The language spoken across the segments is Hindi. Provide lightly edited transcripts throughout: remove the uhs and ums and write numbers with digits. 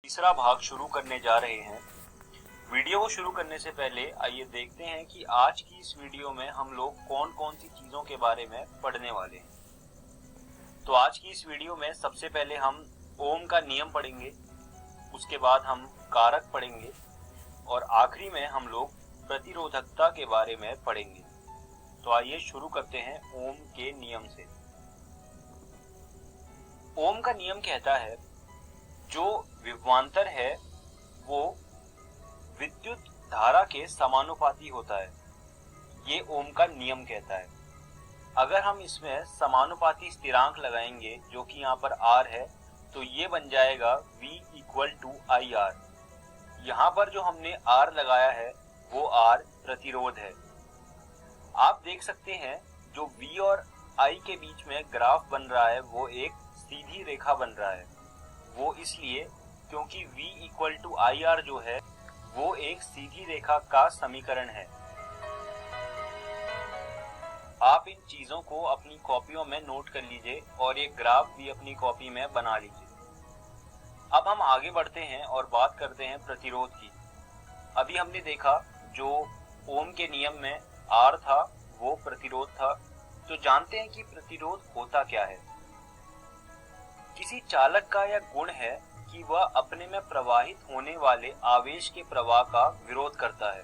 तीसरा भाग शुरू करने जा रहे हैं। वीडियो को शुरू करने से पहले आइए देखते हैं कि आज की इस वीडियो में हम लोग कौन कौन सी चीजों के बारे में पढ़ने वाले हैं। तो आज की इस वीडियो में सबसे पहले हम ओम का नियम पढ़ेंगे, उसके बाद हम कारक पढ़ेंगे और आखिरी में हम लोग प्रतिरोधकता के बारे में पढ़ेंगे। तो आइए शुरू करते हैं ओम के नियम से। ओम का नियम कहता है जो विभवांतर है वो विद्युत धारा के समानुपाती होता है। ये ओम का नियम कहता है। अगर हम इसमें समानुपाती स्थिरांक लगाएंगे जो कि यहाँ पर R है, तो ये बन जाएगा V equal to I R. यहाँ पर जो हमने R लगाया है वो R प्रतिरोध है। आप देख सकते हैं जो V और I के बीच में ग्राफ बन रहा है वो एक सीधी रेखा बन रहा है। वो इसलिए क्योंकि V equal to I R जो है वो एक सीधी रेखा का समीकरण है। आप इन चीजों को अपनी कॉपियों में नोट कर लीजिए और ये ग्राफ भी अपनी कॉपी में बना लीजिए। अब हम आगे बढ़ते हैं और बात करते हैं प्रतिरोध की। अभी हमने देखा जो ओम के नियम में R था वो प्रतिरोध था। तो जानते हैं कि प्रतिरोध होता क्या है। किसी चालक का यह गुण है कि वह अपने में प्रवाहित होने वाले आवेश के प्रवाह का विरोध करता है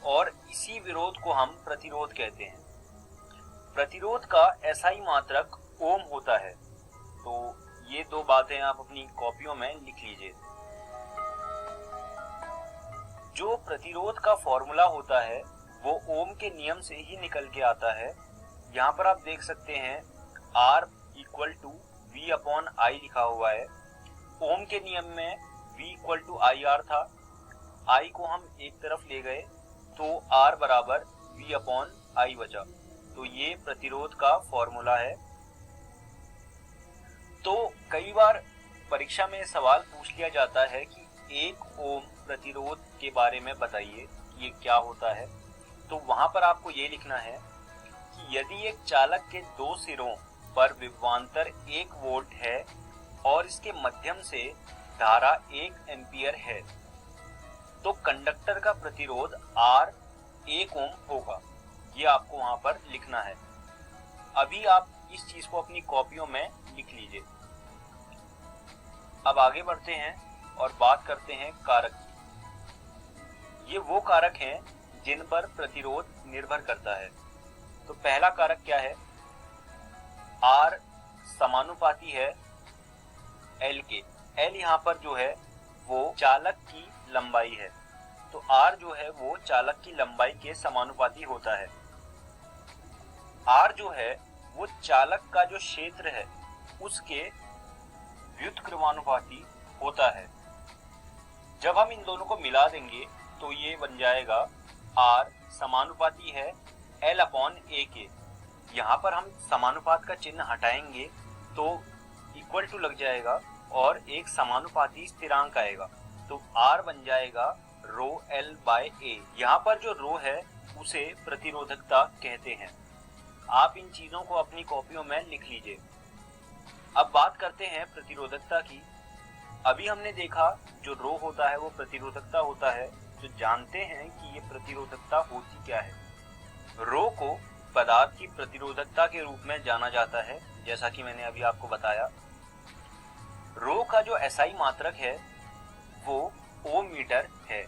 और इसी विरोध को हम प्रतिरोध कहते हैं। प्रतिरोध का SI मात्रक ओम होता है। तो ये दो बातें आप अपनी कॉपियों में लिख लीजिए। जो प्रतिरोध का फॉर्मूला होता है वो ओम के नियम से ही निकल के आता है। यहाँ पर आप देख सकते हैं R equal to V upon I लिखा हुआ है। ओम के नियम में V equal to I R था। I को हम एक तरफ ले गए तो R बराबर V अपॉन I बचा। तो ये प्रतिरोध का फॉर्मूला है। तो कई बार परीक्षा में सवाल पूछ लिया जाता है कि 1 ओम प्रतिरोध के बारे में बताइए कि ये क्या होता है। तो वहां पर आपको ये लिखना है कि यदि एक चालक के दो सिरों पर विभवांतर 1 वोल्ट है और इसके मध्यम से धारा 1 एम्पियर है तो कंडक्टर का प्रतिरोध R 1 ओम होगा। ये आपको वहां पर लिखना है। अभी आप इस चीज को अपनी कॉपियों में लिख लीजिए। अब आगे बढ़ते हैं और बात करते हैं कारक की। ये वो कारक हैं जिन पर प्रतिरोध निर्भर करता है। तो पहला कारक क्या है? R समानुपाती है L के। L यहाँ पर जो है वो चालक की लंबाई है। तो R जो है वो चालक की लंबाई के समानुपाती होता है। R जो है वो चालक का जो क्षेत्र है उसके व्युत्क्रमानुपाती होता है। जब हम इन दोनों को मिला देंगे तो ये बन जाएगा R समानुपाती है L अपॉन A के। यहाँ पर हम समानुपात का चिन्ह हटाएंगे तो इक्वल टू लग जाएगा और एक समानुपाती स्थिरांक आएगा। तो R बन जाएगा रो L बाय A। यहाँ पर जो रो है उसे प्रतिरोधकता कहते हैं। आप इन चीजों को अपनी कॉपियों में लिख लीजिए। अब बात करते हैं प्रतिरोधकता की। अभी हमने देखा जो रो होता है वो प्रतिरोधकता होता है। तो जानते हैं कि ये प्रतिरोधकता होती क्या है। रो को पदार्थ की प्रतिरोधकता के रूप में जाना जाता है, जैसा कि मैंने अभी आपको बताया। रो का जो SI मात्रक है वो ओम मीटर है।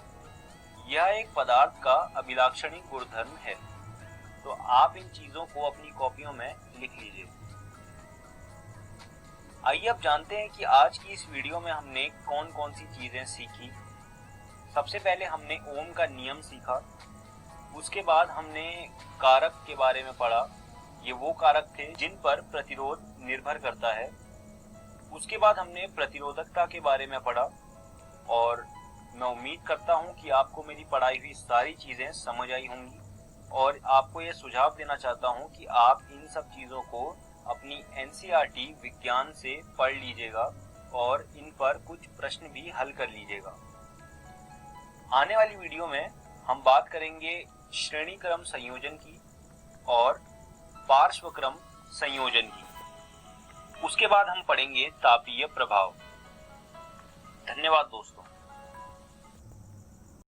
यह एक पदार्थ का अभिलाक्षणिक गुणधर्म है। तो आप इन चीजों को अपनी कॉपियों में लिख लीजिए। आइए अब जानते हैं कि आज की इस वीडियो में हमने कौन कौन सी चीजें सीखी। सबसे पहले हमने ओम का नियम सीखा। उसके बाद हमने कारक के बारे में पढ़ा। ये वो कारक थे जिन पर प्रतिरोध निर्भर करता है। उसके बाद हमने प्रतिरोधकता के बारे में पढ़ा और मैं उम्मीद करता हूँ कि आपको मेरी पढ़ाई हुई सारी चीजें समझ आई होंगी और आपको ये सुझाव देना चाहता हूँ कि आप इन सब चीजों को अपनी NCERT विज्ञान से पढ़ लीजिएगा और इन पर कुछ प्रश्न भी हल कर लीजिएगा। आने वाली वीडियो में हम बात करेंगे श्रेणी क्रम संयोजन की और पार्श्वक्रम संयोजन की। उसके बाद हम पढ़ेंगे तापीय प्रभाव। धन्यवाद। धन्यवाद दोस्तों।